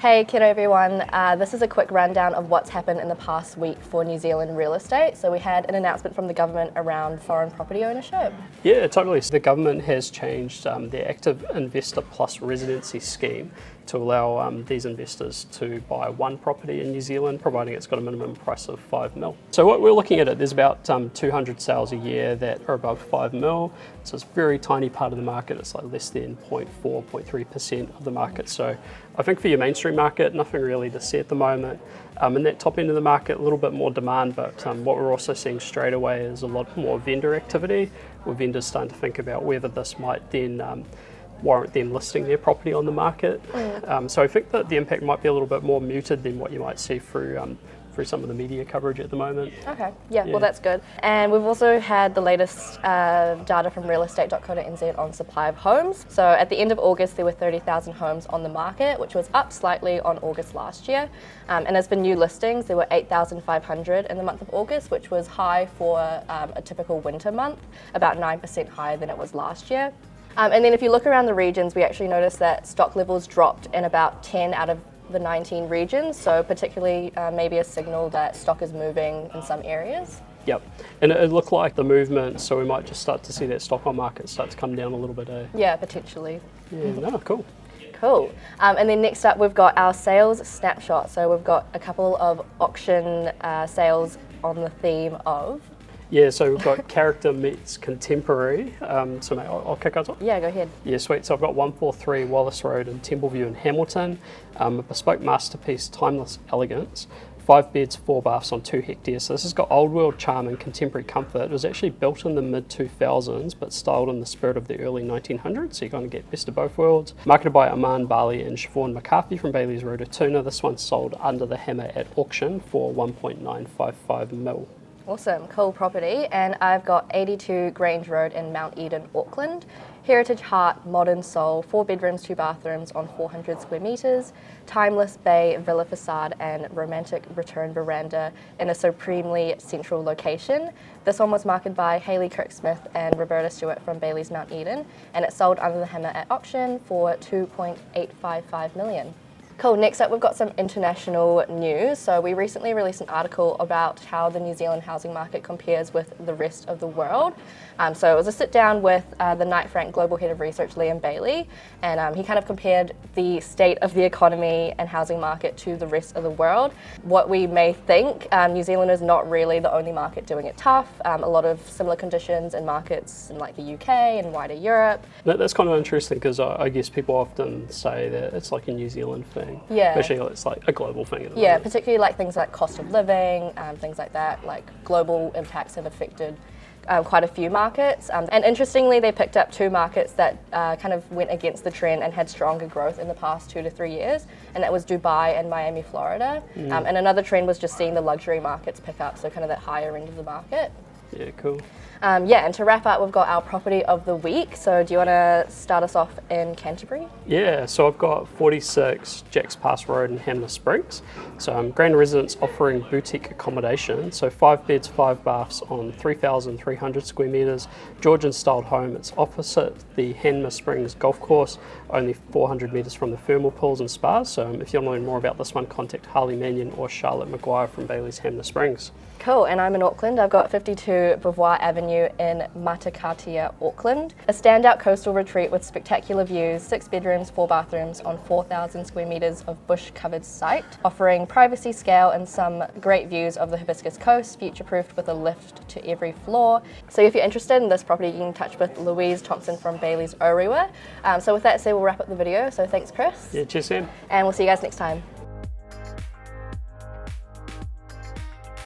Hey, kia ora everyone. This is a quick rundown of what's happened in the past week for New Zealand real estate. So we had an announcement from the government around foreign property ownership. Yeah, totally. So the government has changed their Active Investor Plus residency scheme to allow these investors to buy one property in New Zealand, providing it's got a minimum price of 5 mil. So what we're looking at, there's about 200 sales a year that are above 5 mil. So it's a very tiny part of the market. It's like less than 0.4, 0.3% of the market. So I think for your mainstream market, nothing really to see at the moment. In that top end of the market, a little bit more demand, but what we're also seeing straight away is a lot more vendor activity, with vendors starting to think about whether this might then warrant them listing their property on the market. So I think that the impact might be a little bit more muted than what you might see through some of the media coverage at the moment. Okay, yeah, well that's good. And we've also had the latest data from realestate.co.nz on supply of homes. So at the end of August, there were 30,000 homes on the market, which was up slightly on August last year. And as for new listings, there were 8,500 in the month of August, which was high for a typical winter month, about 9% higher than it was last year. And then if you look around the regions, we actually noticed that stock levels dropped in about 10 out of the 19 regions, so particularly maybe a signal that stock is moving in some areas. Yep, and it looked like the movement, so we might just start to see that stock on market start to come down a little bit. Yeah, potentially. Yeah, no, cool. Cool. And then next up we've got our sales snapshot. So we've got a couple of auction sales on the theme of... Yeah, so we've got character meets contemporary. So mate, I'll kick us off. Yeah, go ahead. Yeah, sweet. So I've got 143 Wallace Road in Templeview in Hamilton. A bespoke masterpiece, timeless elegance. 5 beds, 4 baths on 2 hectares. So this has got old world charm and contemporary comfort. It was actually built in the mid 2000s, but styled in the spirit of the early 1900s. So you kind of get best of both worlds. Marketed by Aman Bali and Siobhan McCarthy from Bayleys Rototuna. This one sold under the hammer at auction for 1.955 mil. Awesome, cool property. And I've got 82 Grange Road in Mount Eden, Auckland. Heritage Heart, Modern Soul, 4 bedrooms, 2 bathrooms on 400 square metres. Timeless bay, villa facade and romantic return veranda in a supremely central location. This one was marketed by Hayley Kirk-Smith and Roberta Stewart from Bayleys Mount Eden, and it sold under the hammer at auction for 2.855 million. Cool, next up we've got some international news. So we recently released an article about how the New Zealand housing market compares with the rest of the world. So it was a sit down with the Knight Frank Global Head of Research, Liam Bailey, and he kind of compared the state of the economy and housing market to the rest of the world. What we may think, New Zealand is not really the only market doing it tough. A lot of similar conditions in markets in like the UK and wider Europe. That's kind of interesting because I guess people often say that it's like a New Zealand thing. Yeah. Especially it's like a global thing at the Yeah, moment. particularly like things like cost of living, things like that, like global impacts have affected quite a few markets. And interestingly, they picked up 2 markets that kind of went against the trend and had stronger growth in the past 2 to 3 years, and that was Dubai and Miami, Florida. And another trend was just seeing the luxury markets pick up, so kind of that higher end of the market. Yeah, cool. Yeah, and to wrap up, we've got our property of the week. So do you want to start us off in Canterbury? Yeah, so I've got 46 Jacks Pass Road in Hanmer Springs. So Grand Residence offering boutique accommodation. So 5 beds, 5 baths on 3,300 square metres. Georgian styled home. It's opposite the Hanmer Springs golf course, only 400 metres from the thermal pools and spas. So if you want to learn more about this one, contact Harley Mannion or Charlotte Maguire from Bayleys Hanmer Springs. Cool, and I'm in Auckland. I've got 52 Beauvoir Avenue in Matakatia, Auckland. A standout coastal retreat with spectacular views, 6 bedrooms, 4 bathrooms on 4,000 square metres of bush-covered site, offering privacy scale and some great views of the Hibiscus coast, future-proofed with a lift to every floor. So if you're interested in this property, you can get in touch with Louise Thompson from Bayleys Orewa. So with that said, we'll wrap up the video. So thanks, Chris. Yeah, cheers, Sam. And we'll see you guys next time.